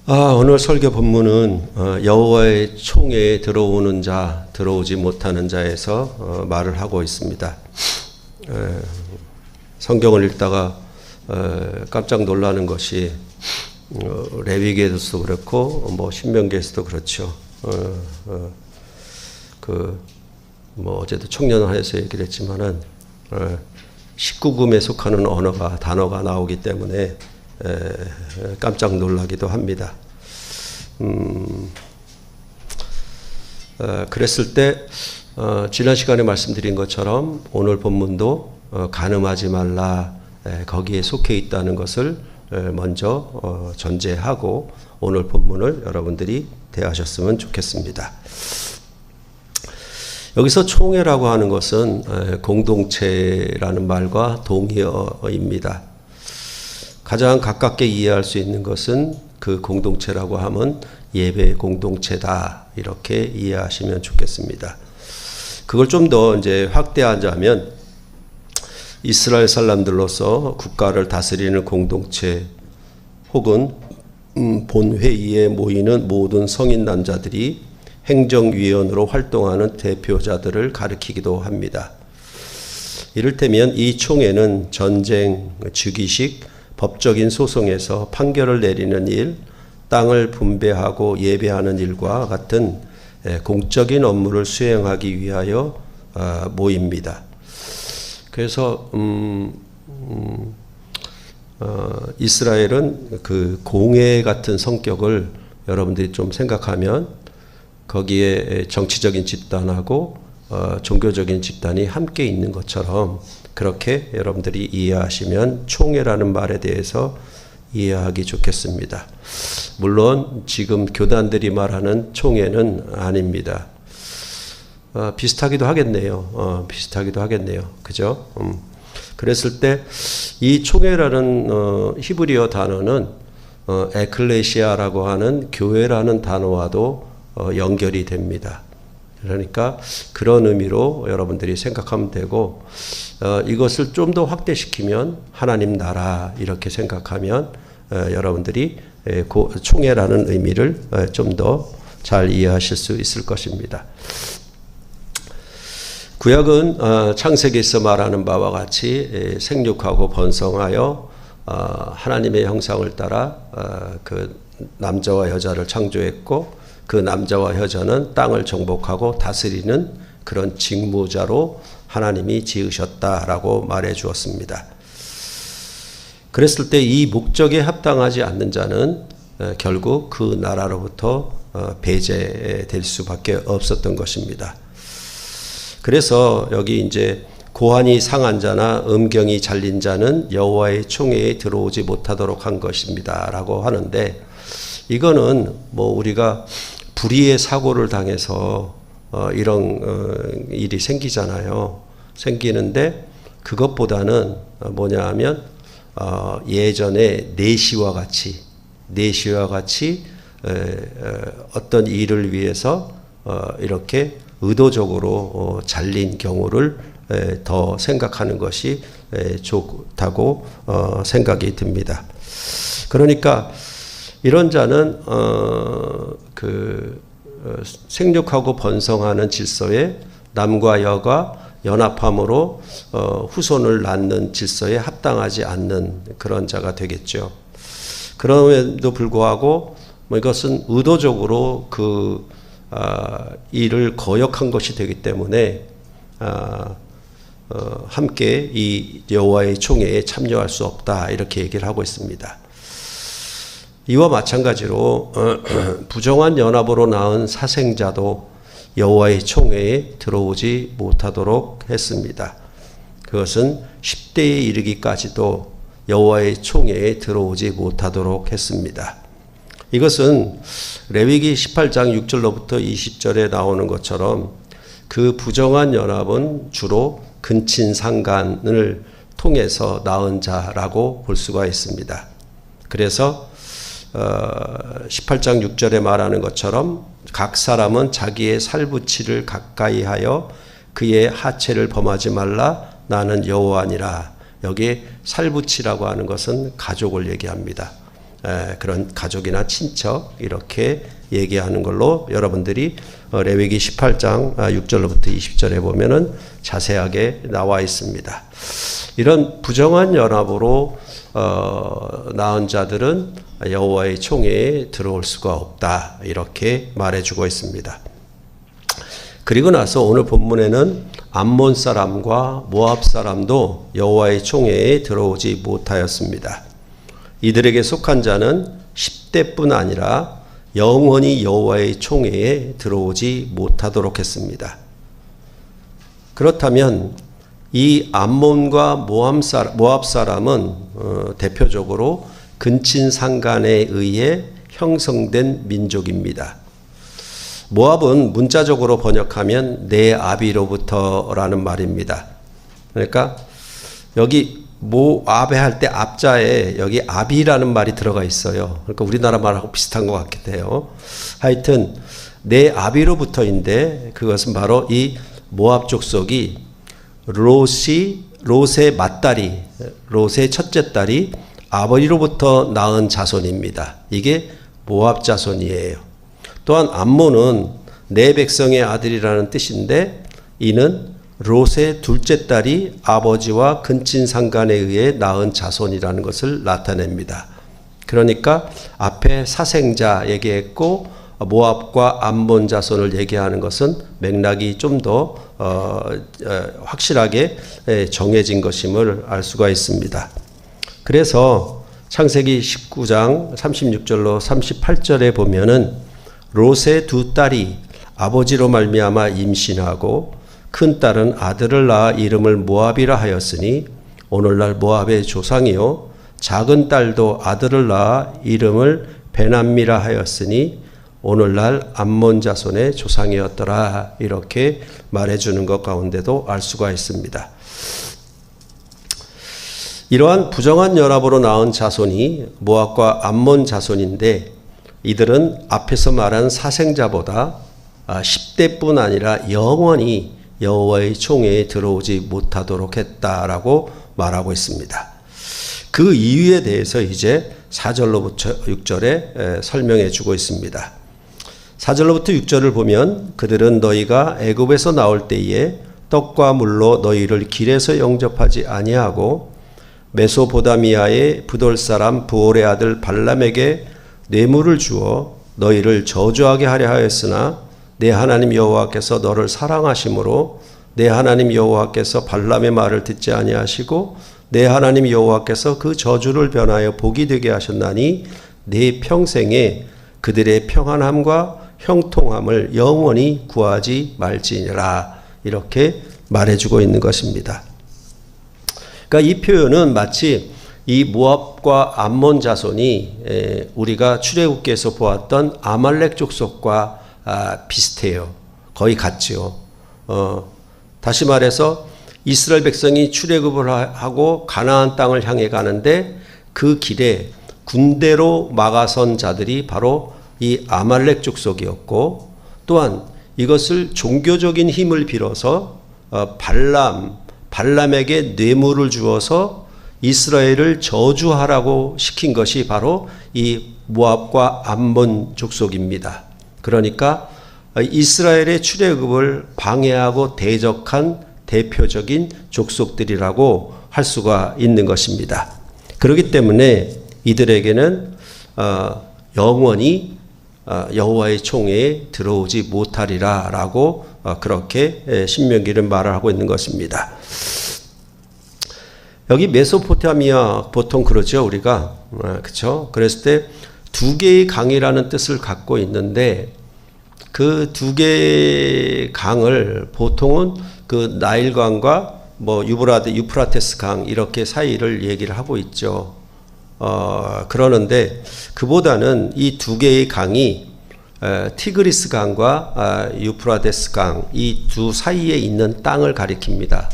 오늘 설교 본문은 여호와의 총회에 들어오는 자, 들어오지 못하는 자에서 말을 하고 있습니다. 성경을 읽다가 깜짝 놀라는 것이 레위기에서도 그렇고 신명기에서도 그렇죠. 어제도 청년화에서 얘기를 했지만은 19금에 속하는 단어가 나오기 때문에 깜짝 놀라기도 합니다. 그랬을 때 지난 시간에 말씀드린 것처럼 오늘 본문도 간음하지 말라, 거기에 속해 있다는 것을 먼저 전제하고 오늘 본문을 여러분들이 대하셨으면 좋겠습니다. 여기서 총회라고 하는 것은 공동체라는 말과 동의어입니다. 가장 가깝게 이해할 수 있는 것은 그 공동체라고 하면 예배 공동체다, 이렇게 이해하시면 좋겠습니다. 그걸 좀 더 이제 확대하자면 이스라엘 사람들로서 국가를 다스리는 공동체 혹은 본회의에 모이는 모든 성인 남자들이 행정위원으로 활동하는 대표자들을 가리키기도 합니다. 이를테면 이 총회는 전쟁, 즉위식, 법적인 소송에서 판결을 내리는 일, 땅을 분배하고 예배하는 일과 같은 공적인 업무를 수행하기 위하여 모입니다. 그래서 이스라엘은 그 공회 같은 성격을 여러분들이 좀 생각하면 거기에 정치적인 집단하고 종교적인 집단이 함께 있는 것처럼 그렇게 여러분들이 이해하시면 총회라는 말에 대해서 이해하기 좋겠습니다. 물론 지금 교단들이 말하는 총회는 아닙니다. 비슷하기도 하겠네요. 그죠? 그랬을 때 이 총회라는 히브리어 단어는 에클레시아라고 하는 교회라는 단어와도 연결이 됩니다. 그러니까 그런 의미로 여러분들이 생각하면 되고, 이것을 좀 더 확대시키면 하나님 나라, 이렇게 생각하면 여러분들이 총회라는 의미를 좀 더 잘 이해하실 수 있을 것입니다. 구약은 창세기에서 말하는 바와 같이 생육하고 번성하여 하나님의 형상을 따라 그 남자와 여자를 창조했고, 그 남자와 여자는 땅을 정복하고 다스리는 그런 직무자로 하나님이 지으셨다라고 말해 주었습니다. 그랬을 때 이 목적에 합당하지 않는 자는 결국 그 나라로부터 배제될 수밖에 없었던 것입니다. 그래서 여기 이제 고환이 상한 자나 음경이 잘린 자는 여호와의 총회에 들어오지 못하도록 한 것입니다라고 하는데, 이거는 우리가 불의의 사고를 당해서 이런 일이 생기잖아요. 생기는데 그것보다는 뭐냐 하면 예전에 내시와 같이 어떤 일을 위해서 이렇게 의도적으로 잘린 경우를 더 생각하는 것이 좋다고 생각이 듭니다. 그러니까 이런 자는 생육하고 번성하는 질서에 남과 여가 연합함으로 후손을 낳는 질서에 합당하지 않는 그런 자가 되겠죠. 그럼에도 불구하고 이것은 의도적으로 그 일을 거역한 것이 되기 때문에 함께 이 여호와의 총회에 참여할 수 없다, 이렇게 얘기를 하고 있습니다. 이와 마찬가지로 부정한 연합으로 낳은 사생자도 여호와의 총회에 들어오지 못하도록 했습니다. 그것은 10대에 이르기까지도 여호와의 총회에 들어오지 못하도록 했습니다. 이것은 레위기 18장 6절로부터 20절에 나오는 것처럼 그 부정한 연합은 주로 근친상간을 통해서 낳은 자라고 볼 수가 있습니다. 그래서 18장 6절에 말하는 것처럼 각 사람은 자기의 살부치를 가까이 하여 그의 하체를 범하지 말라, 나는 여호와니라. 여기에 살부치라고 하는 것은 가족을 얘기합니다. 그런 가족이나 친척 이렇게 얘기하는 걸로 여러분들이 레위기 18장 6절로부터 20절에 보면은 자세하게 나와 있습니다. 이런 부정한 연합으로 낳은 자들은 여호와의 총회에 들어올 수가 없다 이렇게 말해주고 있습니다. 그리고 나서 오늘 본문에는 암몬 사람과 모압 사람도 여호와의 총회에 들어오지 못하였습니다. 이들에게 속한 자는 10대뿐 아니라 영원히 여호와의 총회에 들어오지 못하도록 했습니다. 그렇다면 이 암몬과 모압 사람은 대표적으로 근친상간에 의해 형성된 민족입니다. 모압은 문자적으로 번역하면 내 아비로부터라는 말입니다. 그러니까 여기 모압에 할 때 앞자에 여기 아비라는 말이 들어가 있어요. 그러니까 우리나라 말하고 비슷한 것 같기도 해요. 하여튼 내 아비로부터인데 그것은 바로 이 모압 족속이 롯의 맏딸이 롯의 첫째 딸이 아버지로부터 낳은 자손입니다. 이게 모압 자손이에요. 또한 암몬은 내 백성의 아들이라는 뜻인데 이는 롯의 둘째 딸이 아버지와 근친상간에 의해 낳은 자손이라는 것을 나타냅니다. 그러니까 앞에 사생자 얘기했고 모압과 암몬 자손을 얘기하는 것은 맥락이 좀 더 확실하게 정해진 것임을 알 수가 있습니다. 그래서 창세기 19장 36절로 38절에 보면은 롯의 두 딸이 아버지로 말미암아 임신하고 큰 딸은 아들을 낳아 이름을 모압이라 하였으니 오늘날 모압의 조상이요 작은 딸도 아들을 낳아 이름을 베남미라 하였으니 오늘날 암몬 자손의 조상이었더라 이렇게 말해주는 것 가운데도 알 수가 있습니다. 이러한 부정한 연합으로 낳은 자손이 모압과 암몬 자손인데 이들은 앞에서 말한 사생자보다 10대뿐 아니라 영원히 여호와의 총회에 들어오지 못하도록 했다라고 말하고 있습니다. 그 이유에 대해서 이제 4절로부터 6절에 설명해 주고 있습니다. 4절로부터 6절을 보면 그들은 너희가 애굽에서 나올 때에 떡과 물로 너희를 길에서 영접하지 아니하고 메소포다미아의 부돌 사람 부올의 아들 발람에게 뇌물을 주어 너희를 저주하게 하려 하였으나 내 하나님 여호와께서 너를 사랑하심으로 내 하나님 여호와께서 발람의 말을 듣지 아니하시고 내 하나님 여호와께서 그 저주를 변하여 복이 되게 하셨나니 내 평생에 그들의 평안함과 형통함을 영원히 구하지 말지니라 이렇게 말해주고 있는 것입니다. 그러니까 이 표현은 마치 이 모압과 암몬 자손이 우리가 출애굽기에서 보았던 아말렉 족속과 비슷해요. 거의 같죠. 다시 말해서 이스라엘 백성이 출애굽을 하고 가나안 땅을 향해 가는데 그 길에 군대로 막아선 자들이 바로 이 아말렉 족속이었고 또한 이것을 종교적인 힘을 빌어서 발람에게 뇌물을 주어서 이스라엘을 저주하라고 시킨 것이 바로 이 모압과 암몬 족속입니다. 그러니까 이스라엘의 출애굽을 방해하고 대적한 대표적인 족속들이라고 할 수가 있는 것입니다. 그렇기 때문에 이들에게는 영원히 여호와의 총회에 들어오지 못하리라라고 그렇게 신명기를 말을 하고 있는 것입니다. 여기 메소포타미아 보통 그러죠 우리가 그렇죠? 그랬을 때 두 개의 강이라는 뜻을 갖고 있는데 그 두 개의 강을 보통은 그 나일강과 뭐 유프라테스 강 이렇게 사이를 얘기를 하고 있죠. 그러는데 그보다는 이 두 개의 강이 티그리스 강과 유프라테스 강 이 두 사이에 있는 땅을 가리킵니다.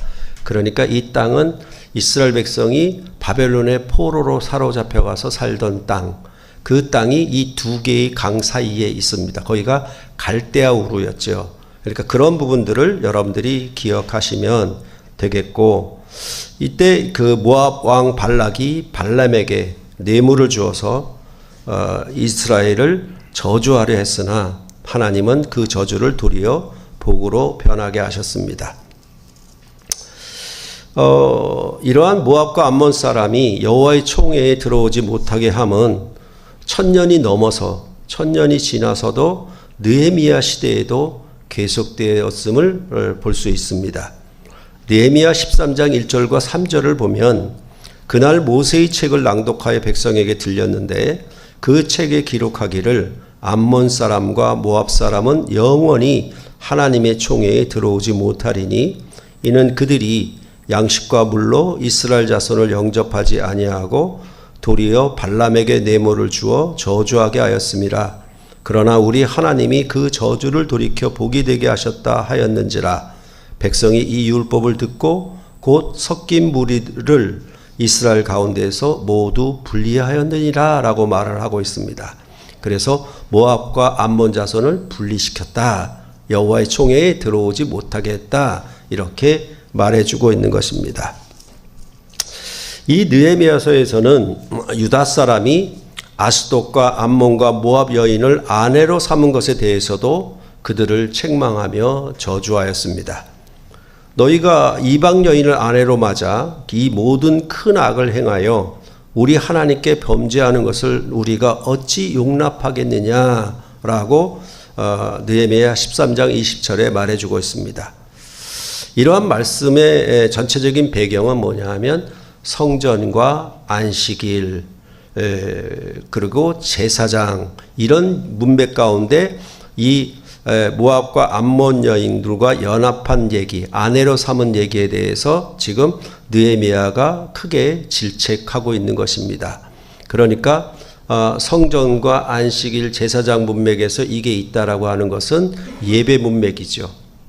그러니까 이 땅은 이스라엘 백성이 바벨론의 포로로 사로잡혀가서 살던 땅, 그 땅이 이 두 개의 강 사이에 있습니다. 거기가 갈대아 우르였죠. 그러니까 그런 부분들을 여러분들이 기억하시면 되겠고, 이때 그 모압 왕 발락이 발람에게 뇌물을 주어서 이스라엘을 저주하려 했으나 하나님은 그 저주를 도리어 복으로 변하게 하셨습니다. 이러한 모압과 암몬 사람이 여호와의 총회에 들어오지 못하게 함은 1000년이 넘어서 1000년이 지나서도 느헤미야 시대에도 계속되었음을 볼 수 있습니다. 느헤미야 13장 1절과 3절을 보면 그날 모세의 책을 낭독하여 백성에게 들렸는데 그 책에 기록하기를 암몬 사람과 모압 사람은 영원히 하나님의 총회에 들어오지 못하리니 이는 그들이 양식과 물로 이스라엘 자손을 영접하지 아니하고 도리어 발람에게 뇌물을 주어 저주하게 하였음이라. 그러나 우리 하나님이 그 저주를 돌이켜 복이 되게 하셨다 하였는지라. 백성이 이 율법을 듣고 곧 섞인 무리를 이스라엘 가운데에서 모두 분리하였느니라 라고 말을 하고 있습니다. 그래서 모압과 암몬 자손을 분리시켰다. 여호와의 총회에 들어오지 못하게 했다. 이렇게 말해주고 있는 것입니다. 이 느헤미야서에서는 유다 사람이 아스돗과 암몬과 모압 여인을 아내로 삼은 것에 대해서도 그들을 책망하며 저주하였습니다. 너희가 이방 여인을 아내로 맞아 이 모든 큰 악을 행하여 우리 하나님께 범죄하는 것을 우리가 어찌 용납하겠느냐라고 느헤미야 13장 20절에 말해주고 있습니다. 이러한 말씀의 전체적인 배경은 뭐냐 하면 성전과 안식일 그리고 제사장 이런 문맥 가운데 이 모압과 암몬 여인들과 연합한 얘기, 아내로 삼은 얘기에 대해서 지금 느헤미야가 크게 질책하고 있는 것입니다. 그러니까 성전과 안식일 제사장 문맥에서 이게 있다라고 하는 것은 예배 문맥이죠.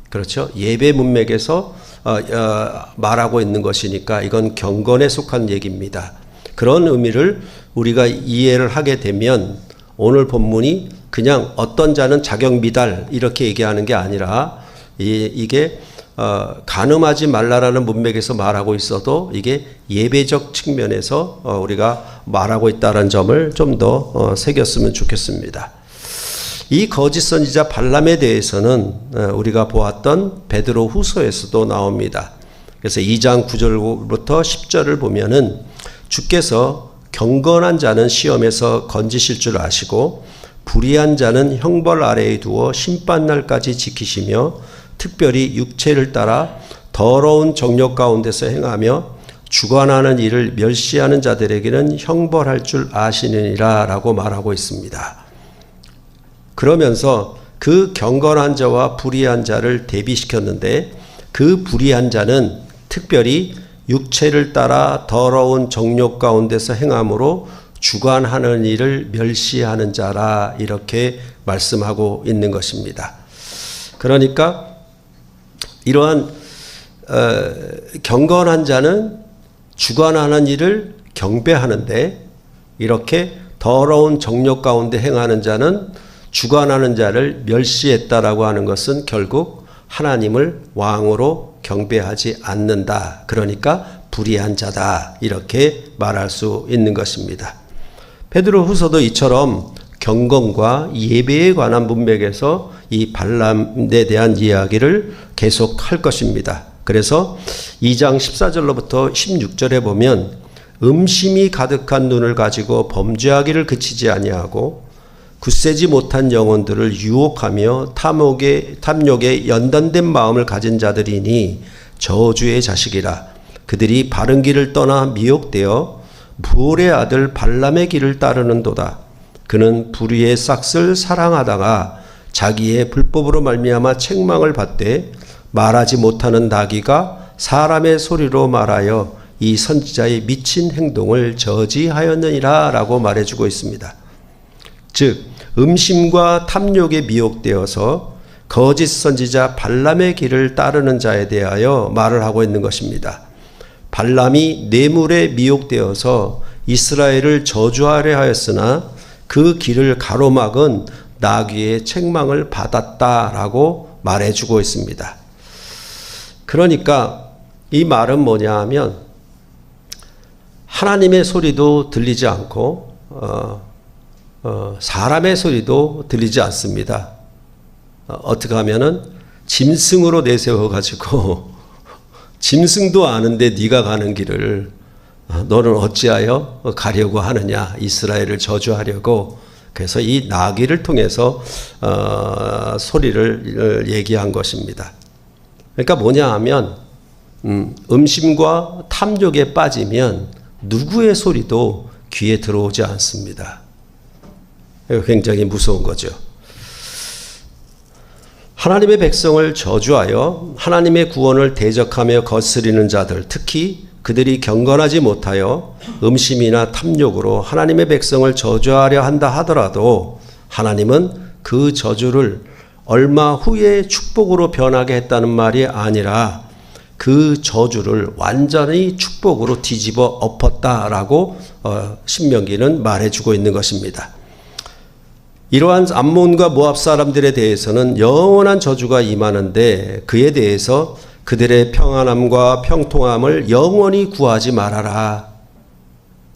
그렇죠? 예배 문맥에서 말하고 있는 것이니까 이건 경건에 속한 얘기입니다. 그런 의미를 우리가 이해를 하게 되면 오늘 본문이 그냥 어떤 자는 자격 미달 이렇게 얘기하는 게 아니라 이게 간음하지 말라라는 문맥에서 말하고 있어도 이게 예배적 측면에서 우리가 말하고 있다는 점을 좀 더 새겼으면 좋겠습니다. 이 거짓 선지자 발람에 대해서는 우리가 보았던 베드로 후서에서도 나옵니다. 그래서 2장 9절부터 10절을 보면은 주께서 경건한 자는 시험에서 건지실 줄 아시고 불의한 자는 형벌 아래에 두어 심판날까지 지키시며 특별히 육체를 따라 더러운 정욕 가운데서 행하며 주관하는 일을 멸시하는 자들에게는 형벌할 줄 아시느니라 라고 말하고 있습니다. 그러면서 그 경건한 자와 불의한 자를 대비시켰는데 그 불의한 자는 특별히 육체를 따라 더러운 정욕 가운데서 행함으로 주관하는 일을 멸시하는 자라 이렇게 말씀하고 있는 것입니다. 그러니까 이러한 경건한 자는 주관하는 일을 경배하는데 이렇게 더러운 정욕 가운데 행하는 자는 주관하는 자를 멸시했다라고 하는 것은 결국 하나님을 왕으로 경배하지 않는다. 그러니까 불의한 자다. 이렇게 말할 수 있는 것입니다. 베드로 후서도 이처럼 경건과 예배에 관한 문맥에서 이 발람에 대한 이야기를 계속할 것입니다. 그래서 2장 14절로부터 16절에 보면 음심이 가득한 눈을 가지고 범죄하기를 그치지 아니하고 굳세지 못한 영혼들을 유혹하며 탐욕에 연단된 마음을 가진 자들이니 저주의 자식이라. 그들이 바른 길을 떠나 미혹되어 부올의 아들 발람의 길을 따르는도다. 그는 불의의 싹을 사랑하다가 자기의 불법으로 말미암아 책망을 받되 말하지 못하는 나귀가 사람의 소리로 말하여 이 선지자의 미친 행동을 저지하였느니라 라고 말해주고 있습니다. 즉 음심과 탐욕에 미혹되어서 거짓 선지자 발람의 길을 따르는 자에 대하여 말을 하고 있는 것입니다. 발람이 뇌물에 미혹되어서 이스라엘을 저주하려 하였으나 그 길을 가로막은 나귀의 책망을 받았다라고 말해주고 있습니다. 그러니까 이 말은 뭐냐 하면 하나님의 소리도 들리지 않고 사람의 소리도 들리지 않습니다. 어떻게 하면은 짐승으로 내세워 가지고 짐승도 아는데 네가 가는 길을 너는 어찌하여 가려고 하느냐, 이스라엘을 저주하려고. 그래서 이 나귀를 통해서 소리를 얘기한 것입니다. 그러니까 뭐냐 하면 음심과 탐욕에 빠지면 누구의 소리도 귀에 들어오지 않습니다. 굉장히 무서운 거죠. 하나님의 백성을 저주하여 하나님의 구원을 대적하며 거스리는 자들, 특히 그들이 경건하지 못하여 음심이나 탐욕으로 하나님의 백성을 저주하려 한다 하더라도 하나님은 그 저주를 얼마 후에 축복으로 변하게 했다는 말이 아니라 그 저주를 완전히 축복으로 뒤집어 엎었다라고 신명기는 말해주고 있는 것입니다. 이러한 암몬과 모압 사람들에 대해서는 영원한 저주가 임하는데 그에 대해서 그들의 평안함과 평통함을 영원히 구하지 말아라.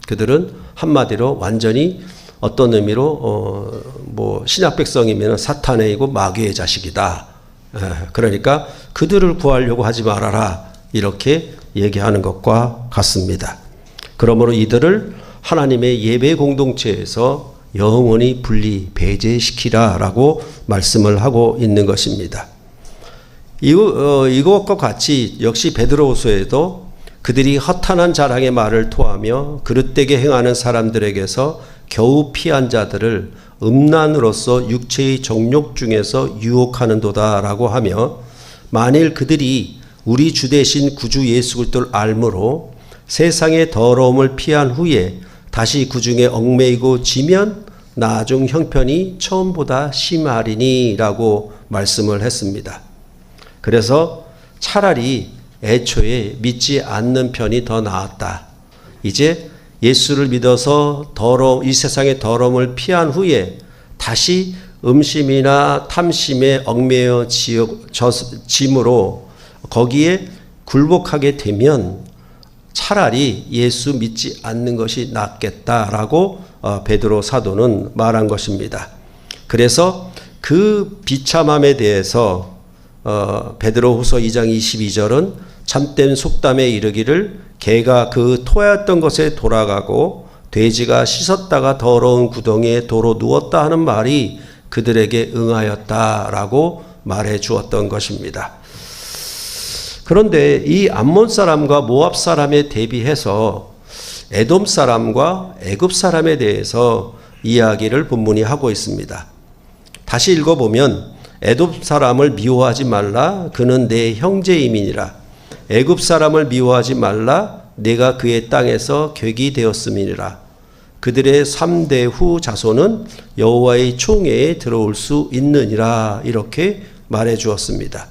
그들은 한마디로 완전히 어떤 의미로 신약 백성이면 사탄의이고 마귀의 자식이다. 그러니까 그들을 구하려고 하지 말아라. 이렇게 얘기하는 것과 같습니다. 그러므로 이들을 하나님의 예배 공동체에서 영원히 분리 배제시키라라고 말씀을 하고 있는 것입니다. 이것과 같이 역시 베드로후서에도 그들이 허탄한 자랑의 말을 토하며 그릇되게 행하는 사람들에게서 겨우 피한 자들을 음란으로서 육체의 정욕 중에서 유혹하는도다라고 하며 만일 그들이 우리 주 되신 구주 예수 그리스도를 알므로 세상의 더러움을 피한 후에 다시 그 중에 얽매이고 지면 나중 형편이 처음보다 심하리니라고 말씀을 했습니다. 그래서 차라리 애초에 믿지 않는 편이 더 나았다. 이제 예수를 믿어서 이 세상의 더러움을 피한 후에 다시 음심이나 탐심에 얽매여 짐으로 거기에 굴복하게 되면 차라리 예수 믿지 않는 것이 낫겠다라고 베드로 사도는 말한 것입니다. 그래서 그 비참함에 대해서 베드로후서 2장 22절은 참된 속담에 이르기를 개가 그 토하였던 것에 돌아가고 돼지가 씻었다가 더러운 구덩이에 도로 누웠다 하는 말이 그들에게 응하였다라고 말해 주었던 것입니다. 그런데 이 암몬 사람과 모압 사람에 대비해서 에돔 사람과 애굽 사람에 대해서 이야기를 본문이 하고 있습니다. 다시 읽어보면 에돔 사람을 미워하지 말라. 그는 내 형제임이니라. 애굽 사람을 미워하지 말라. 내가 그의 땅에서 객이 되었음이니라. 그들의 3대 후 자손은 여호와의 총회에 들어올 수 있느니라. 이렇게 말해 주었습니다.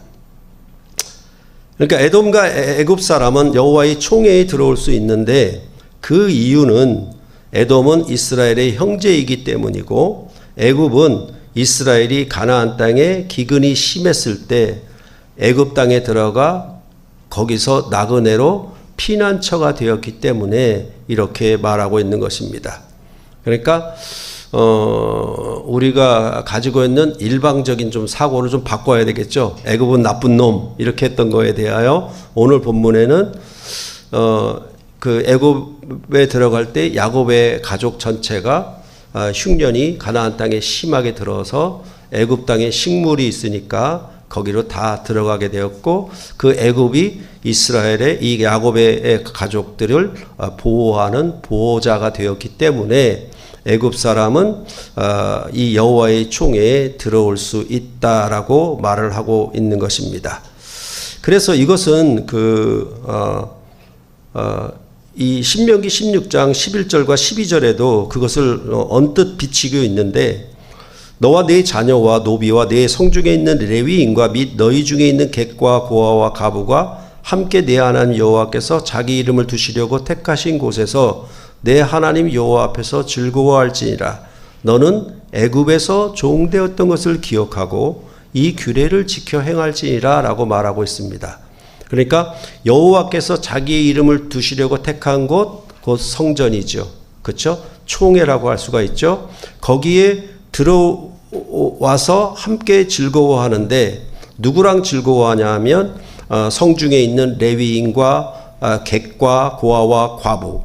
그러니까 에돔과 애굽 사람은 여호와의 총회에 들어올 수 있는데 그 이유는 에돔은 이스라엘의 형제이기 때문이고 애굽은 이스라엘이 가나안 땅에 기근이 심했을 때 애굽 땅에 들어가 거기서 나그네로 피난처가 되었기 때문에 이렇게 말하고 있는 것입니다. 그러니까 우리가 가지고 있는 일방적인 좀 사고를 좀 바꿔야 되겠죠. 애굽은 나쁜 놈 이렇게 했던 거에 대하여 오늘 본문에는 그 애굽에 들어갈 때 야곱의 가족 전체가 흉년이 가나안 땅에 심하게 들어서 애굽 땅에 식물이 있으니까 거기로 다 들어가게 되었고 그 애굽이 이스라엘의 이 야곱의 가족들을 보호하는 보호자가 되었기 때문에 애굽 사람은 이 여호와의 총회에 들어올 수 있다라고 말을 하고 있는 것입니다. 그래서 이것은 이 신명기 16장 11절과 12절에도 그것을 언뜻 비치고 있는데 너와 네 자녀와 노비와 네 성중에 있는 레위인과 및 너희 중에 있는 객과 고아와 가부가 함께 내 하나님 여호와께서 자기 이름을 두시려고 택하신 곳에서 내 하나님 여호와 앞에서 즐거워할지니라. 너는 애굽에서 종되었던 것을 기억하고 이 규례를 지켜 행할지니라 라고 말하고 있습니다. 그러니까 여호와께서 자기의 이름을 두시려고 택한 곳, 곧 성전이죠. 그렇죠? 총회라고 할 수가 있죠. 거기에 들어와서 함께 즐거워하는데 누구랑 즐거워하냐 하면 성중에 있는 레위인과 객과 고아와 과부,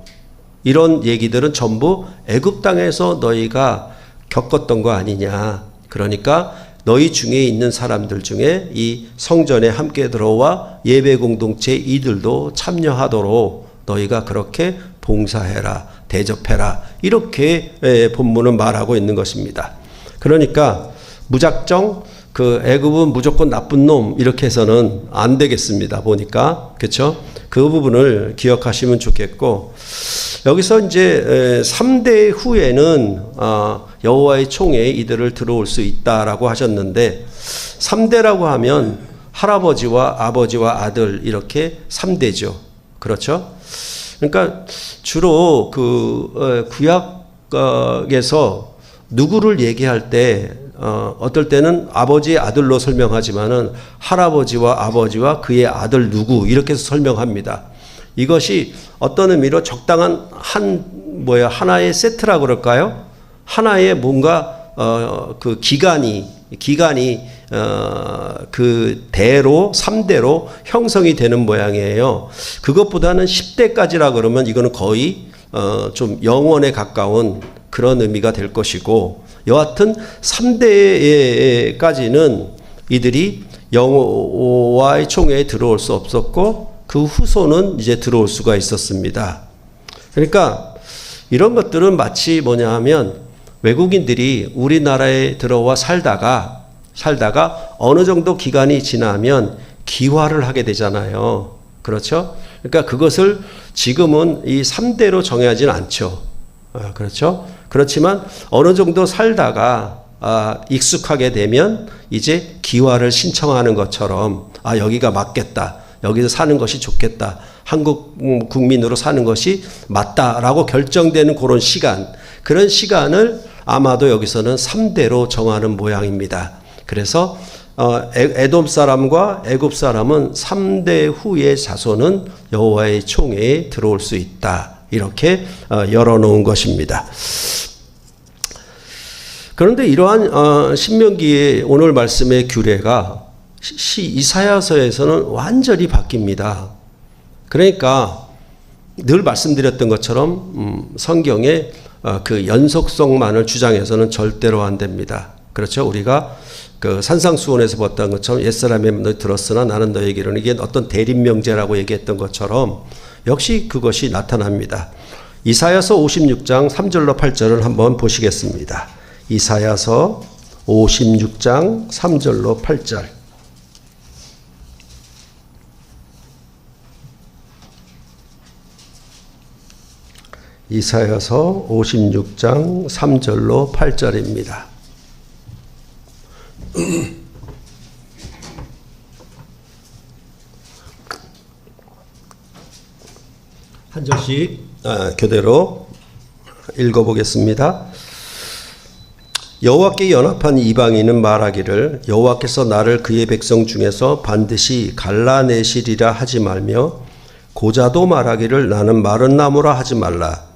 이런 얘기들은 전부 애굽 땅에서 너희가 겪었던 거 아니냐. 그러니까 너희 중에 있는 사람들 중에 이 성전에 함께 들어와 예배 공동체 이들도 참여하도록 너희가 그렇게 봉사해라, 대접해라, 이렇게 본문은 말하고 있는 것입니다. 그러니까 무작정 그 애굽은 무조건 나쁜 놈 이렇게 해서는 안 되겠습니다. 보니까 그렇죠? 그 부분을 기억하시면 좋겠고, 여기서 이제 3대 후에는 여호와의 총회에 이들을 들어올 수 있다라고 하셨는데, 3대라고 하면 할아버지와 아버지와 아들 이렇게 3대죠. 그렇죠? 그러니까 주로 그 구약에서 누구를 얘기할 때 어떨 때는 아버지의 아들로 설명하지만은 할아버지와 아버지와 그의 아들 누구 이렇게 해서 설명합니다. 이것이 어떤 의미로 적당한 하나의 세트라고 그럴까요? 하나의 뭔가 그 기간이 그 대로 3대로 형성이 되는 모양이에요. 그것보다는 10대까지라 그러면 이거는 거의 좀 영원에 가까운 그런 의미가 될 것이고, 여하튼 3대까지는 이들이 여호와의 총회에 들어올 수 없었고, 그 후손은 이제 들어올 수가 있었습니다. 그러니까 이런 것들은 마치 뭐냐 하면 외국인들이 우리나라에 들어와 살다가 어느 정도 기간이 지나면 귀화를 하게 되잖아요. 그렇죠? 그러니까 그것을 지금은 이 3대로 정하지는 않죠. 그렇죠? 그렇지만 어느 정도 살다가 익숙하게 되면 이제 귀화를 신청하는 것처럼 여기가 맞겠다, 여기서 사는 것이 좋겠다, 한국 국민으로 사는 것이 맞다라고 결정되는 그런 시간, 그런 시간을 아마도 여기서는 3대로 정하는 모양입니다. 그래서 에돔 사람과 애굽 사람은 3대 후의 자손은 여호와의 총회에 들어올 수 있다, 이렇게 열어놓은 것입니다. 그런데 이러한 신명기의 오늘 말씀의 규례가 이사야서에서는 완전히 바뀝니다. 그러니까 늘 말씀드렸던 것처럼 성경에 그 연속성만을 주장해서는 절대로 안 됩니다. 그렇죠? 우리가 그 산상수훈에서 봤던 것처럼 옛사람의 너 들었으나 나는 너에게로는, 이게 어떤 대립명제라고 얘기했던 것처럼 역시 그것이 나타납니다. 이사야서 56장 3절로 8절을 한번 보시겠습니다. 이사야서 56장 3절로 8절. 이사야서 56장 3절로 8절입니다. 한 절씩 교대로 읽어보겠습니다. 여호와께 연합한 이방인은 말하기를 여호와께서 나를 그의 백성 중에서 반드시 갈라내시리라 하지 말며, 고자도 말하기를 나는 마른 나무라 하지 말라.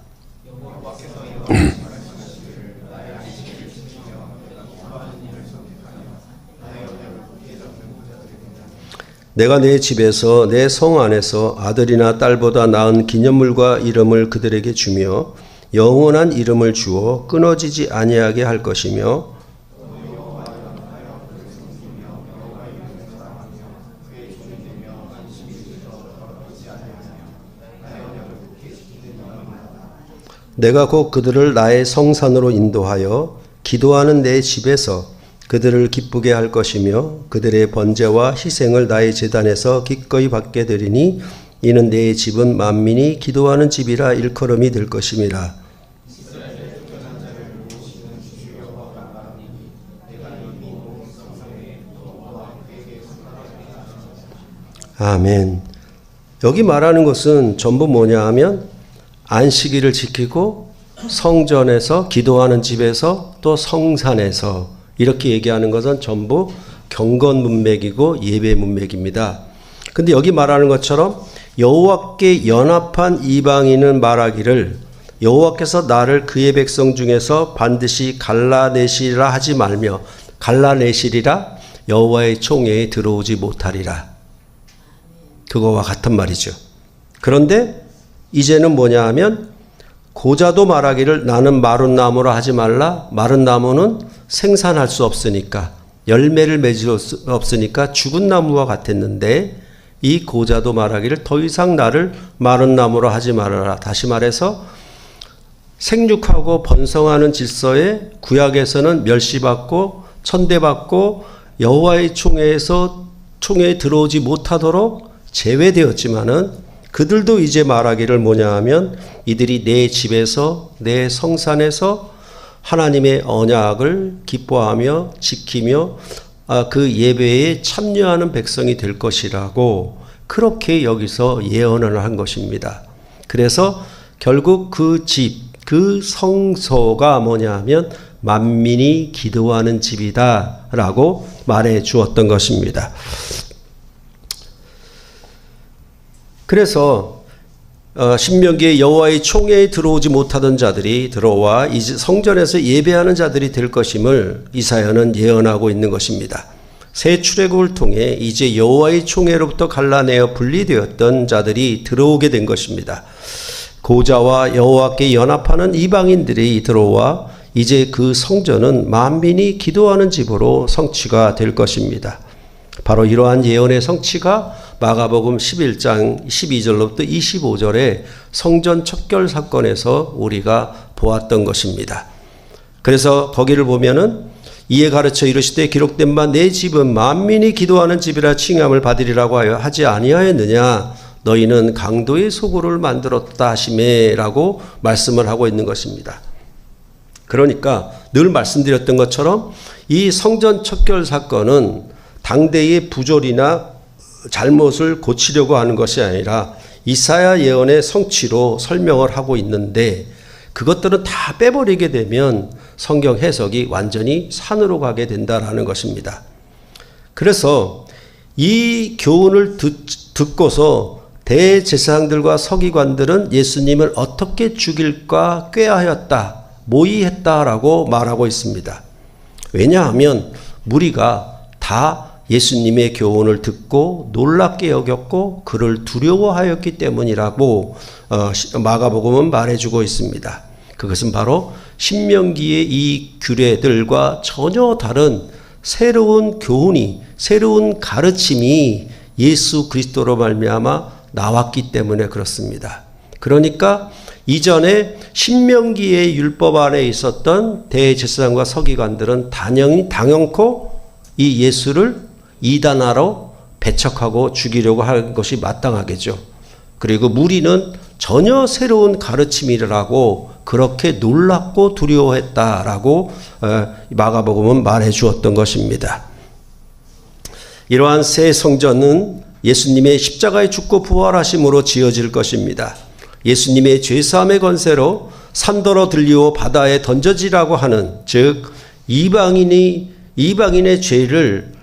내가 내 집에서 내 성 안에서 아들이나 딸보다 나은 기념물과 이름을 그들에게 주며 영원한 이름을 주어 끊어지지 아니하게 할 것이며, 내가 곧 그들을 나의 성산으로 인도하여 기도하는 내 집에서 그들을 기쁘게 할 것이며, 그들의 번제와 희생을 나의 제단에서 기꺼이 받게 되리니 이는 내 집은 만민이 기도하는 집이라 일컬음이 될 것임이라. 아멘. 여기 말하는 것은 전부 뭐냐 하면 안식일을 지키고 성전에서 기도하는 집에서 또 성산에서 이렇게 얘기하는 것은 전부 경건 문맥이고 예배 문맥입니다. 근데 여기 말하는 것처럼 여호와께 연합한 이방인은 말하기를 여호와께서 나를 그의 백성 중에서 반드시 갈라내시리라 하지 말며 갈라내시리라 여호와의 총회에 들어오지 못하리라. 그거와 같은 말이죠. 그런데 이제는 뭐냐 하면 고자도 말하기를 나는 마른 나무라 하지 말라. 마른 나무는 생산할 수 없으니까 열매를 맺을 수 없으니까 죽은 나무와 같았는데 이 고자도 말하기를 더 이상 나를 마른 나무라 하지 말아라. 다시 말해서 생육하고 번성하는 질서에 구약에서는 멸시받고 천대받고 여호와의 총회에 들어오지 못하도록 제외되었지만은 그들도 이제 말하기를 뭐냐 하면 이들이 내 집에서 내 성산에서 하나님의 언약을 기뻐하며 지키며 그 예배에 참여하는 백성이 될 것이라고 그렇게 여기서 예언을 한 것입니다. 그래서 결국 그 집, 그 성소가 뭐냐 하면 만민이 기도하는 집이다 라고 말해 주었던 것입니다. 그래서 신명기에 여호와의 총회에 들어오지 못하던 자들이 들어와 이제 성전에서 예배하는 자들이 될 것임을 이사야는 예언하고 있는 것입니다. 새 출애굽을 통해 이제 여호와의 총회로부터 갈라내어 분리되었던 자들이 들어오게 된 것입니다. 고자와 여호와께 연합하는 이방인들이 들어와 이제 그 성전은 만민이 기도하는 집으로 성취가 될 것입니다. 바로 이러한 예언의 성취가 마가복음 11장 12절로부터 25절의 성전 척결 사건에서 우리가 보았던 것입니다. 그래서 거기를 보면은 이에 가르쳐 이르시되 기록된 바 내 집은 만민이 기도하는 집이라 칭함을 받으리라고 하여 하지 아니하였느냐 너희는 강도의 소굴을 만들었다 하시매라고 말씀을 하고 있는 것입니다. 그러니까 늘 말씀드렸던 것처럼 이 성전 척결 사건은 당대의 부조리나 잘못을 고치려고 하는 것이 아니라 이사야 예언의 성취로 설명을 하고 있는데 그것들은 다 빼버리게 되면 성경 해석이 완전히 산으로 가게 된다라는 것입니다. 그래서 이 교훈을 듣고서 대제사장들과 서기관들은 예수님을 어떻게 죽일까 꾀하였다, 모의했다라고 말하고 있습니다. 왜냐하면 무리가 다 예수님의 교훈을 듣고 놀랍게 여겼고 그를 두려워하였기 때문이라고 마가복음은 말해주고 있습니다. 그것은 바로 신명기의 이 규례들과 전혀 다른 새로운 교훈이, 새로운 가르침이 예수 그리스도로 말미암아 나왔기 때문에 그렇습니다. 그러니까 이전에 신명기의 율법 안에 있었던 대제사장과 서기관들은 단연코 이 예수를 이단하러 배척하고 죽이려고 한 것이 마땅하겠죠. 그리고 무리는 전혀 새로운 가르침이라고 그렇게 놀랍고 두려워했다라고 마가복음은 말해 주었던 것입니다. 이러한 새 성전은 예수님의 십자가에 죽고 부활하심으로 지어질 것입니다. 예수님의 죄사함의 권세로 산더러 들리고 바다에 던져지라고 하는 즉 이방인의 죄를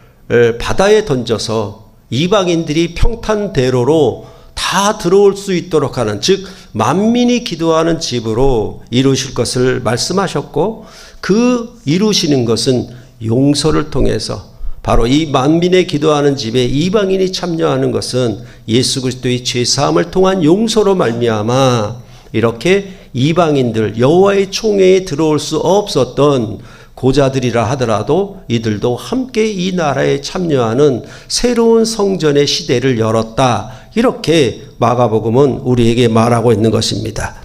바다에 던져서 이방인들이 평탄대로로 다 들어올 수 있도록 하는 즉 만민이 기도하는 집으로 이루실 것을 말씀하셨고 그 이루시는 것은 용서를 통해서 바로 이 만민의 기도하는 집에 이방인이 참여하는 것은 예수 그리스도의 죄사함을 통한 용서로 말미암아 이렇게 이방인들 여호와의 총회에 들어올 수 없었던 고자들이라 하더라도 이들도 함께 이 나라에 참여하는 새로운 성전의 시대를 열었다. 이렇게 마가복음은 우리에게 말하고 있는 것입니다.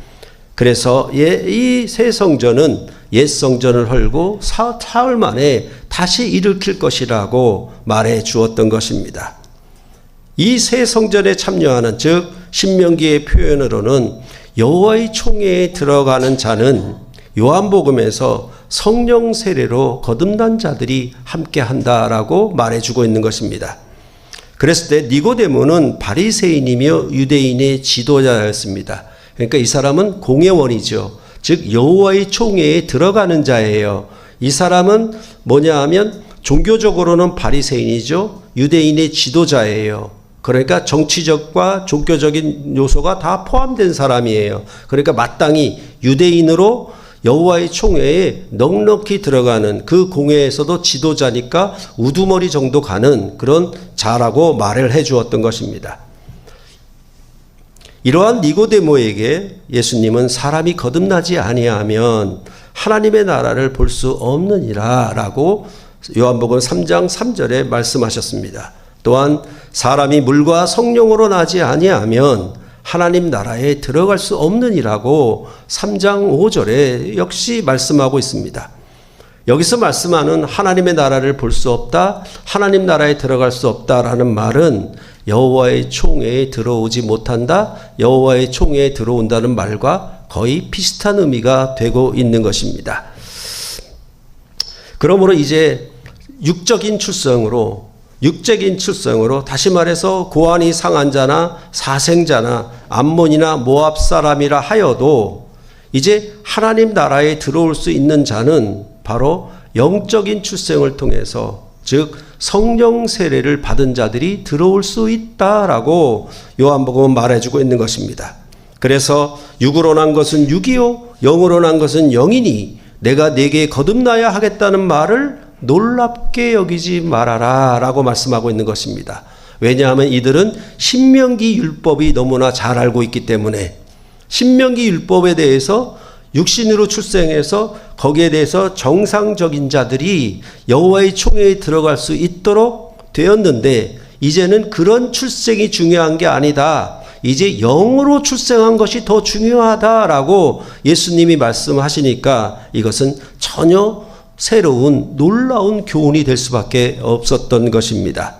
그래서 이 새 성전은 옛 성전을 헐고 사흘 만에 다시 일으킬 것이라고 말해 주었던 것입니다. 이 새 성전에 참여하는 즉 신명기의 표현으로는 여호와의 총회에 들어가는 자는 요한복음에서 성령 세례로 거듭난 자들이 함께 한다라고 말해주고 있는 것입니다. 그랬을 때 니고데모는 바리새인이며 유대인의 지도자였습니다. 그러니까 이 사람은 공회원이죠. 즉 여호와의 총회에 들어가는 자예요. 이 사람은 뭐냐 하면 종교적으로는 바리새인이죠. 유대인의 지도자예요. 그러니까 정치적과 종교적인 요소가 다 포함된 사람이에요. 그러니까 마땅히 유대인으로 여호와의 총회에 넉넉히 들어가는 그 공회에서도 지도자니까 우두머리 정도 가는 그런 자라고 말을 해 주었던 것입니다. 이러한 니고데모에게 예수님은 사람이 거듭나지 아니하면 하나님의 나라를 볼 수 없느니라 라고 요한복음 3장 3절에 말씀하셨습니다. 또한 사람이 물과 성령으로 나지 아니하면 하나님 나라에 들어갈 수 없느니라고 3장 5절에 역시 말씀하고 있습니다. 여기서 말씀하는 하나님의 나라를 볼 수 없다, 하나님 나라에 들어갈 수 없다라는 말은 여호와의 총회에 들어오지 못한다, 여호와의 총회에 들어온다는 말과 거의 비슷한 의미가 되고 있는 것입니다. 그러므로 이제 육적인 출생으로 다시 말해서 고환이 상한 자나 사생자나 암몬이나 모압 사람이라 하여도 이제 하나님 나라에 들어올 수 있는 자는 바로 영적인 출생을 통해서, 즉 성령 세례를 받은 자들이 들어올 수 있다라고 요한복음은 말해주고 있는 것입니다. 그래서 육으로 난 것은 육이요 영으로 난 것은 영이니 내가 네게 거듭나야 하겠다는 말을 놀랍게 여기지 말아라 라고 말씀하고 있는 것입니다. 왜냐하면 이들은 신명기 율법이 너무나 잘 알고 있기 때문에, 신명기 율법에 대해서 육신으로 출생해서 거기에 대해서 정상적인 자들이 여호와의 총회에 들어갈 수 있도록 되었는데, 이제는 그런 출생이 중요한 게 아니다, 이제 영으로 출생한 것이 더 중요하다라고 예수님이 말씀하시니까 이것은 전혀 새로운 놀라운 교훈이 될 수밖에 없었던 것입니다.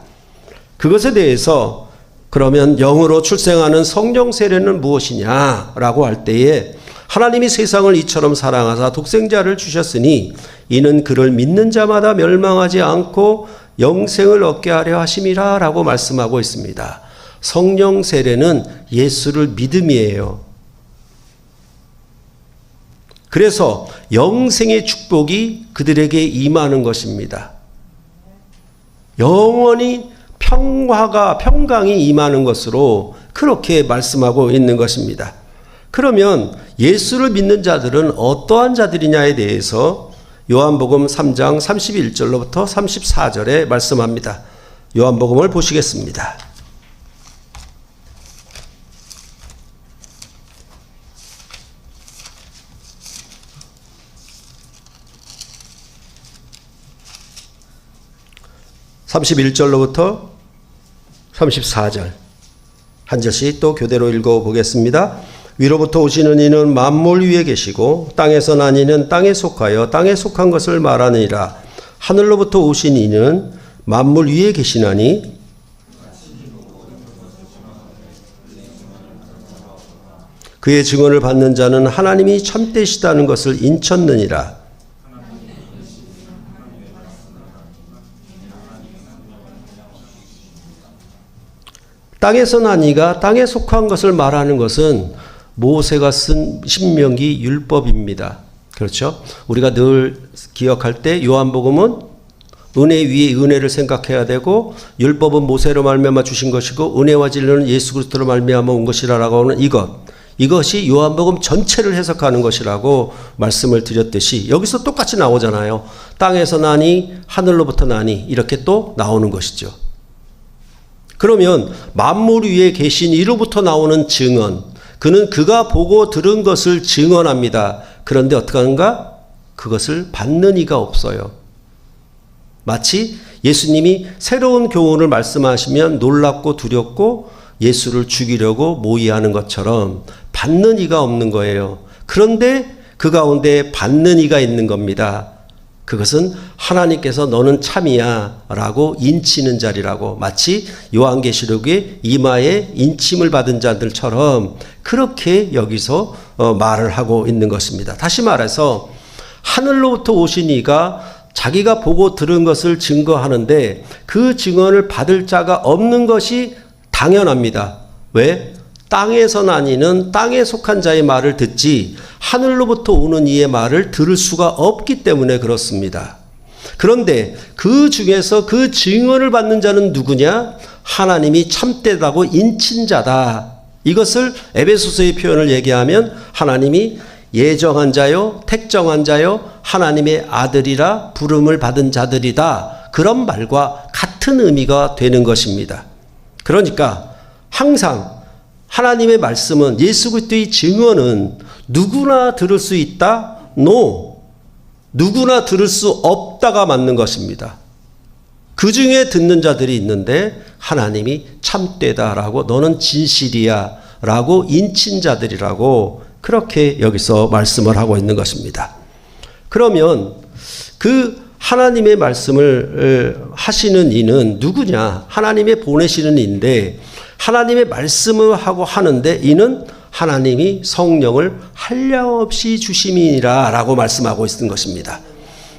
그것에 대해서 그러면 영으로 출생하는 성령 세례는 무엇이냐라고 할 때에, 하나님이 세상을 이처럼 사랑하사 독생자를 주셨으니 이는 그를 믿는 자마다 멸망하지 않고 영생을 얻게 하려 하심이라 라고 말씀하고 있습니다. 성령 세례는 예수를 믿음이에요. 그래서 영생의 축복이 그들에게 임하는 것입니다. 영원히 평강이 임하는 것으로 그렇게 말씀하고 있는 것입니다. 그러면 예수를 믿는 자들은 어떠한 자들이냐에 대해서 요한복음 3장 31절로부터 34절에 말씀합니다. 요한복음을 보시겠습니다. (31절로부터) 34절 한 절씩 또 교대로 읽어보겠습니다. 위로부터 오시는 이는 만물 위에 계시고 땅에서 난 이는 땅에 속하여 땅에 속한 것을 말하느니라. 하늘로부터 오신 이는 만물 위에 계시나니 그의 증언을 받는 자는 하나님이 참되시다는 것을 인쳤느니라. 땅에서 난 이가 땅에 속한 것을 말하는 것은 모세가 쓴 신명기 율법입니다. 그렇죠? 우리가 늘 기억할 때 요한복음은 은혜 위에 은혜를 생각해야 되고, 율법은 모세로 말미암아 주신 것이고 은혜와 진리는 예수 그리스도로 말미암아 온 것이라고 하는 이것이 요한복음 전체를 해석하는 것이라고 말씀을 드렸듯이 여기서 똑같이 나오잖아요. 땅에서 나니 하늘로부터 나니 이렇게 또 나오는 것이죠. 그러면 만물 위에 계신 이로부터 나오는 증언, 그는 그가 보고 들은 것을 증언합니다. 그런데 어떻게 하는가? 그것을 받는 이가 없어요. 마치 예수님이 새로운 교훈을 말씀하시면 놀랍고 두렵고 예수를 죽이려고 모의하는 것처럼 받는 이가 없는 거예요. 그런데 그 가운데 받는 이가 있는 겁니다. 그것은 하나님께서 너는 참이야 라고 인치는 자리라고, 마치 요한계시록의 이마에 인침을 받은 자들처럼 그렇게 여기서 말을 하고 있는 것입니다. 다시 말해서 하늘로부터 오신 이가 자기가 보고 들은 것을 증거하는데 그 증언을 받을 자가 없는 것이 당연합니다. 왜? 땅에서 난 이는 땅에 속한 자의 말을 듣지 하늘로부터 오는 이의 말을 들을 수가 없기 때문에 그렇습니다. 그런데 그 중에서 그 증언을 받는 자는 누구냐? 하나님이 참되다고 인친 자다. 이것을 에베소서의 표현을 얘기하면 하나님이 예정한 자요, 택정한 자요, 하나님의 아들이라 부름을 받은 자들이다. 그런 말과 같은 의미가 되는 것입니다. 그러니까 항상 하나님의 말씀은, 예수 그리스도의 증언은 누구나 들을 수 있다? No. 누구나 들을 수 없다가 맞는 것입니다. 그 중에 듣는 자들이 있는데 하나님이 참되다라고, 너는 진실이야 라고 인친 자들이라고 그렇게 여기서 말씀을 하고 있는 것입니다. 그러면 그 하나님의 말씀을 하시는 이는 누구냐? 하나님의 보내시는 이인데, 하나님의 말씀을 하고 하는데 이는 하나님이 성령을 한량없이 주심이니라 라고 말씀하고 있는 것입니다.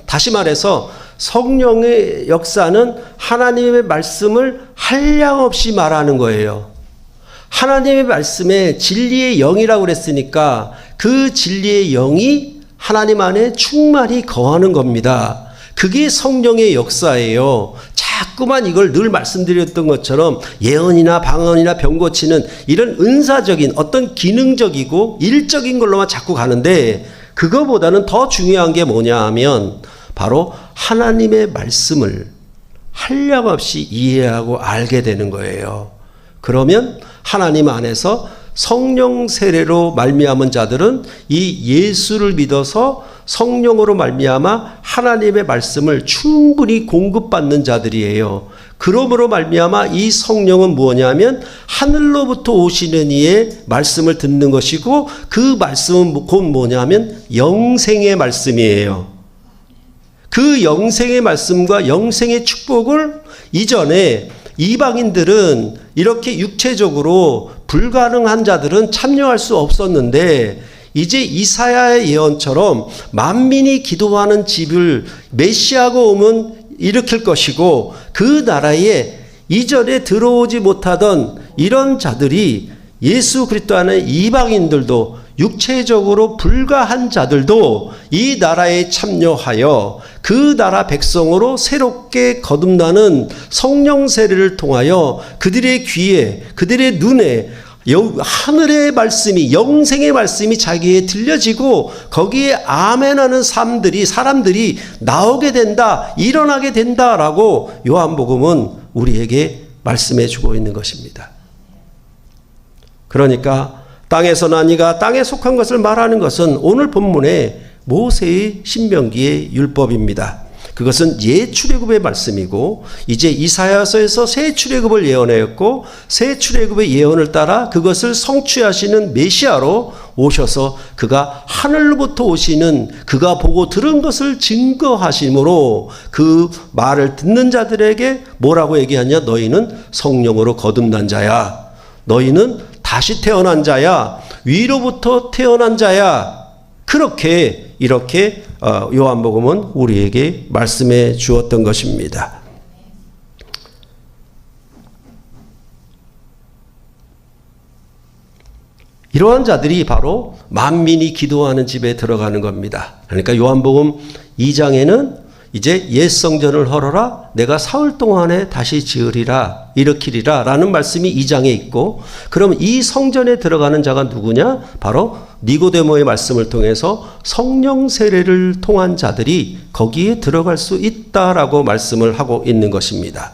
다시 말해서 성령의 역사는 하나님의 말씀을 한량없이 말하는 거예요. 하나님의 말씀에 진리의 영이라고 그랬으니까 그 진리의 영이 하나님 안에 충만히 거하는 겁니다. 그게 성령의 역사예요. 자꾸만 이걸 늘 말씀드렸던 것처럼 예언이나 방언이나 병 고치는 이런 은사적인 어떤 기능적이고 일적인 걸로만 자꾸 가는데, 그거보다는 더 중요한 게 뭐냐 하면 바로 하나님의 말씀을 한량없이 이해하고 알게 되는 거예요. 그러면 하나님 안에서 성령 세례로 말미암은 자들은 이 예수를 믿어서 성령으로 말미암아 하나님의 말씀을 충분히 공급받는 자들이에요. 그러므로 말미암아 이 성령은 뭐냐면 하늘로부터 오시는 이의 말씀을 듣는 것이고, 그 말씀은 곧 뭐냐면 영생의 말씀이에요. 그 영생의 말씀과 영생의 축복을 이전에 이방인들은 이렇게 육체적으로 불가능한 자들은 참여할 수 없었는데, 이제 이사야의 예언처럼 만민이 기도하는 집을 메시아가 오면 일으킬 것이고, 그 나라에 이전에 들어오지 못하던 이런 자들이, 예수 그리스도 안에 이방인들도 육체적으로 불가한 자들도 이 나라에 참여하여 그 나라 백성으로 새롭게 거듭나는 성령 세례를 통하여 그들의 귀에, 그들의 눈에 하늘의 말씀이, 영생의 말씀이 자기에 들려지고 거기에 아멘하는 사람들이 나오게 된다, 일어나게 된다라고 요한복음은 우리에게 말씀해 주고 있는 것입니다. 그러니까 땅에서 난 이가 땅에 속한 것을 말하는 것은 오늘 본문의 모세의 신명기의 율법입니다. 그것은 옛 출애굽의 말씀이고, 이제 이사야서에서 새 출애굽을 예언하였고, 새 출애굽의 예언을 따라 그것을 성취하시는 메시아로 오셔서 그가 하늘로부터 오시는, 그가 보고 들은 것을 증거하심으로 그 말을 듣는 자들에게 뭐라고 얘기하냐? 너희는 성령으로 거듭난 자야. 너희는 다시 태어난 자야. 위로부터 태어난 자야. 이렇게 요한복음은 우리에게 말씀해 주었던 것입니다. 이러한 자들이 바로 만민이 기도하는 집에 들어가는 겁니다. 그러니까 요한복음 2장에는 이제 옛 성전을 헐어라, 내가 사흘 동안에 다시 지으리라, 일으키리라 라는 말씀이 2장에 있고, 그럼 이 성전에 들어가는 자가 누구냐? 바로 니고데모의 말씀을 통해서 성령 세례를 통한 자들이 거기에 들어갈 수 있다라고 말씀을 하고 있는 것입니다.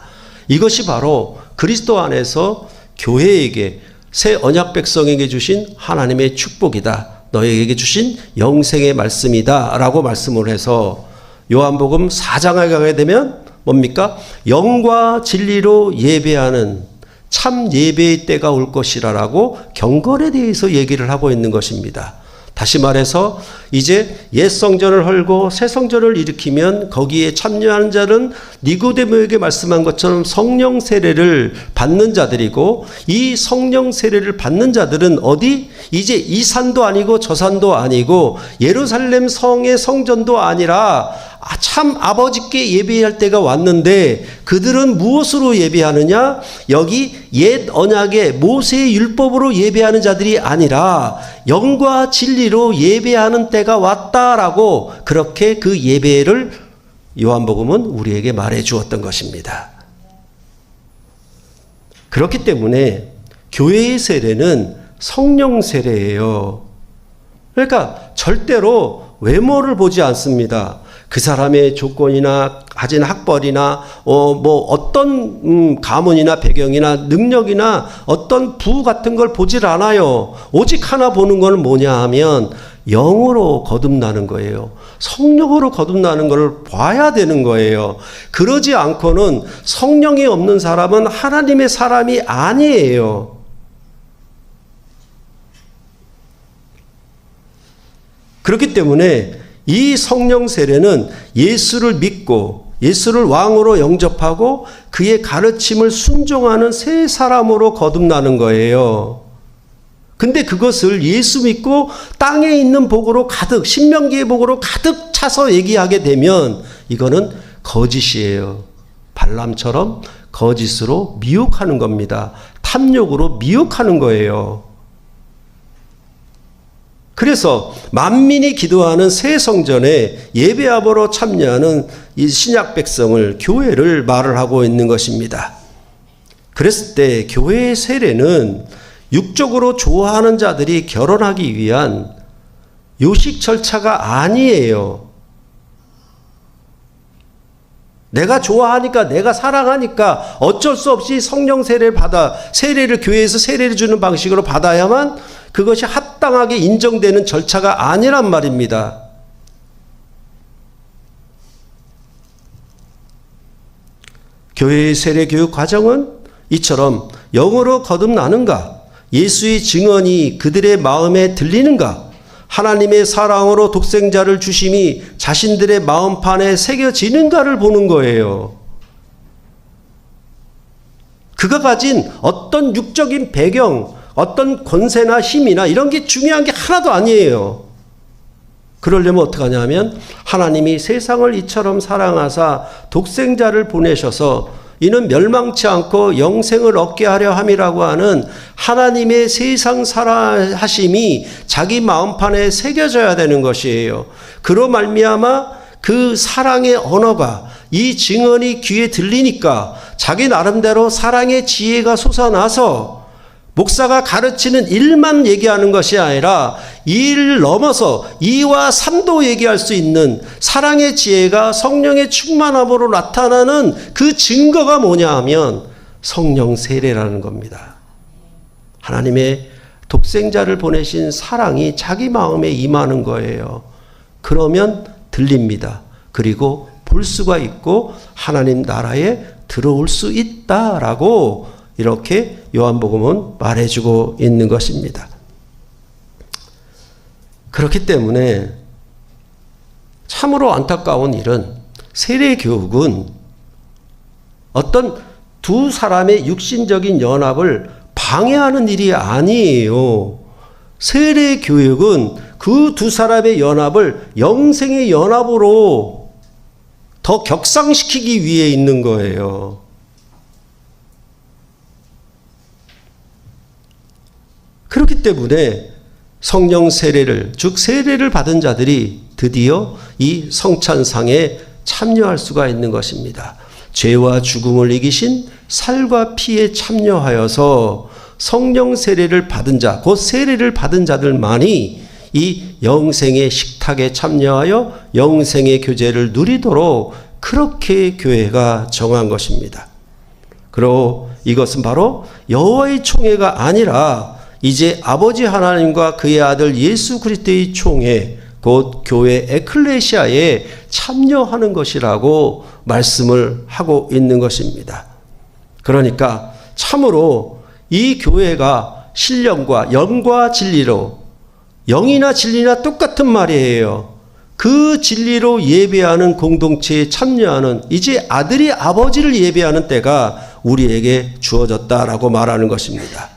이것이 바로 그리스도 안에서 교회에게, 새 언약 백성에게 주신 하나님의 축복이다, 너에게 주신 영생의 말씀이다 라고 말씀을 해서, 요한복음 4장에 가게 되면 뭡니까? 영과 진리로 예배하는 참 예배의 때가 올 것이라라고 경건에 대해서 얘기를 하고 있는 것입니다. 다시 말해서 이제 옛 성전을 헐고 새 성전을 일으키면 거기에 참여하는 자는 니고데모에게 말씀한 것처럼 성령 세례를 받는 자들이고, 이 성령 세례를 받는 자들은 어디? 이제 이 산도 아니고 저 산도 아니고 예루살렘 성의 성전도 아니라 참 아버지께 예배할 때가 왔는데, 그들은 무엇으로 예배하느냐? 여기 옛 언약의 모세의 율법으로 예배하는 자들이 아니라 영과 진리로 예배하는 때가 왔다라고, 그렇게 그 예배를 요한복음은 우리에게 말해 주었던 것입니다. 그렇기 때문에 교회의 세례는 성령 세례예요. 그러니까 절대로 외모를 보지 않습니다. 그 사람의 조건이나 가진 학벌이나 뭐 어떤 가문이나 배경이나 능력이나 어떤 부 같은 걸 보질 않아요. 오직 하나 보는 건 뭐냐 하면 영으로 거듭나는 거예요. 성령으로 거듭나는 걸 봐야 되는 거예요. 그러지 않고는 성령이 없는 사람은 하나님의 사람이 아니에요. 그렇기 때문에 이 성령 세례는 예수를 믿고 예수를 왕으로 영접하고 그의 가르침을 순종하는 새 사람으로 거듭나는 거예요. 근데 그것을 예수 믿고 땅에 있는 복으로 가득, 신명기의 복으로 가득 차서 얘기하게 되면 이거는 거짓이에요. 발람처럼 거짓으로 미혹하는 겁니다. 탐욕으로 미혹하는 거예요. 그래서 만민이 기도하는 새 성전에 예배하러 참여하는 이 신약 백성을, 교회를 말을 하고 있는 것입니다. 그랬을 때 교회의 세례는 육적으로 좋아하는 자들이 결혼하기 위한 요식 절차가 아니에요. 내가 좋아하니까, 내가 사랑하니까 어쩔 수 없이 성령 세례를 받아, 세례를 교회에서 세례를 주는 방식으로 받아야만 그것이 합당하게 인정되는 절차가 아니란 말입니다. 교회의 세례 교육 과정은 이처럼 영으로 거듭나는가, 예수의 증언이 그들의 마음에 들리는가, 하나님의 사랑으로 독생자를 주심이 자신들의 마음판에 새겨지는가를 보는 거예요. 그가 가진 어떤 육적인 배경, 어떤 권세나 힘이나 이런 게 중요한 게 하나도 아니에요. 그러려면 어떻게 하냐면 하나님이 세상을 이처럼 사랑하사 독생자를 보내셔서 이는 멸망치 않고 영생을 얻게 하려 함이라고 하는 하나님의 세상 사랑하심이 자기 마음판에 새겨져야 되는 것이에요. 그로 말미암아 그 사랑의 언어가, 이 증언이 귀에 들리니까 자기 나름대로 사랑의 지혜가 솟아나서 목사가 가르치는 일만 얘기하는 것이 아니라 이를 넘어서 2와 3도 얘기할 수 있는 사랑의 지혜가 성령의 충만함으로 나타나는 그 증거가 뭐냐 하면 성령 세례라는 겁니다. 하나님의 독생자를 보내신 사랑이 자기 마음에 임하는 거예요. 그러면 들립니다. 그리고 볼 수가 있고 하나님 나라에 들어올 수 있다라고 이렇게 요한복음은 말해주고 있는 것입니다. 그렇기 때문에 참으로 안타까운 일은 세례 교육은 어떤 두 사람의 육신적인 연합을 방해하는 일이 아니에요. 세례 교육은 그 두 사람의 연합을 영생의 연합으로 더 격상시키기 위해 있는 거예요. 그렇기 때문에 성령 세례를, 즉 세례를 받은 자들이 드디어 이 성찬상에 참여할 수가 있는 것입니다. 죄와 죽음을 이기신 살과 피에 참여하여서 성령 세례를 받은 자, 곧 세례를 받은 자들만이 이 영생의 식탁에 참여하여 영생의 교제를 누리도록 그렇게 교회가 정한 것입니다. 그리고 이것은 바로 여호와의 총회가 아니라 이제 아버지 하나님과 그의 아들 예수 그리스도의 총회, 곧 교회 에클레시아에 참여하는 것이라고 말씀을 하고 있는 것입니다. 그러니까 참으로 이 교회가 신령과 영과 진리로, 영이나 진리나 똑같은 말이에요. 그 진리로 예배하는 공동체에 참여하는, 이제 아들이 아버지를 예배하는 때가 우리에게 주어졌다라고 말하는 것입니다.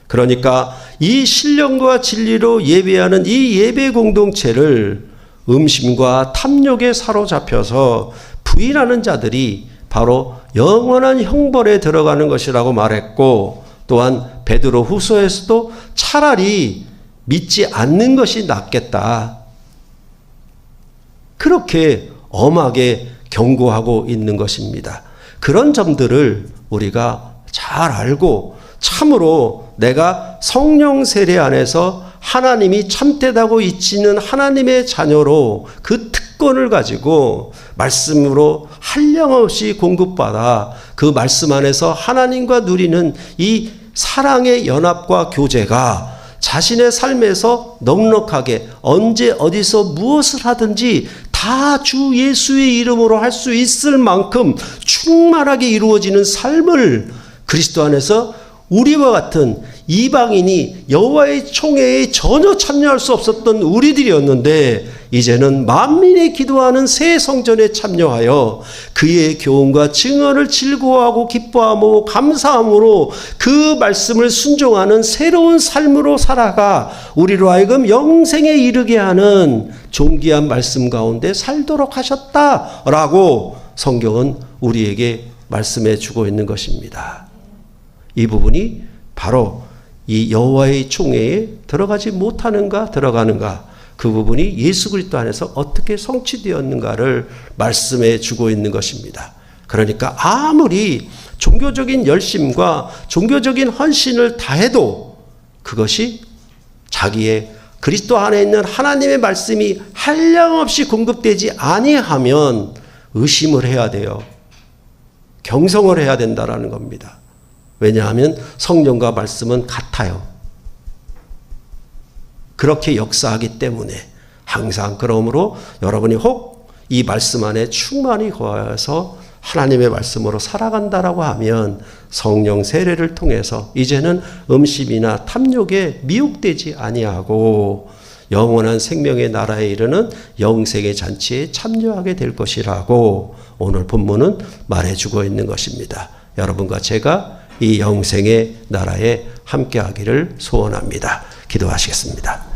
그러니까 이 신령과 진리로 예배하는 이 예배 공동체를 음심과 탐욕에 사로잡혀서 부인하는 자들이 바로 영원한 형벌에 들어가는 것이라고 말했고, 또한 베드로 후서에서도 차라리 믿지 않는 것이 낫겠다, 그렇게 엄하게 경고하고 있는 것입니다. 그런 점들을 우리가 잘 알고 참으로 내가 성령 세례 안에서 하나님이 참되다고 이치는 하나님의 자녀로 그 특권을 가지고 말씀으로 한량없이 공급받아 그 말씀 안에서 하나님과 누리는 이 사랑의 연합과 교제가 자신의 삶에서 넉넉하게 언제 어디서 무엇을 하든지 다 주 예수의 이름으로 할 수 있을 만큼 충만하게 이루어지는 삶을 그리스도 안에서 우리와 같은 이방인이 여호와의 총회에 전혀 참여할 수 없었던 우리들이었는데 이제는 만민이 기도하는 새 성전에 참여하여 그의 교훈과 증언을 즐거워하고 기뻐하고 감사함으로 그 말씀을 순종하는 새로운 삶으로 살아가 우리로 하여금 영생에 이르게 하는 존귀한 말씀 가운데 살도록 하셨다라고 성경은 우리에게 말씀해 주고 있는 것입니다. 이 부분이 바로 이 여호와의 총회에 들어가지 못하는가 들어가는가 그 부분이 예수 그리스도 안에서 어떻게 성취되었는가를 말씀해 주고 있는 것입니다. 그러니까 아무리 종교적인 열심과 종교적인 헌신을 다해도 그것이 자기의 그리스도 안에 있는 하나님의 말씀이 한량없이 공급되지 아니하면 의심을 해야 돼요. 경성을 해야 된다라는 겁니다. 왜냐하면 성령과 말씀은 같아요. 그렇게 역사하기 때문에 항상 그러므로 여러분이 혹 이 말씀 안에 충만히 거하여서 하나님의 말씀으로 살아간다라고 하면 성령 세례를 통해서 이제는 음식이나 탐욕에 미혹되지 아니하고 영원한 생명의 나라에 이르는 영생의 잔치에 참여하게 될 것이라고 오늘 본문은 말해주고 있는 것입니다. 여러분과 제가 이 영생의 나라에 함께하기를 소원합니다. 기도하시겠습니다.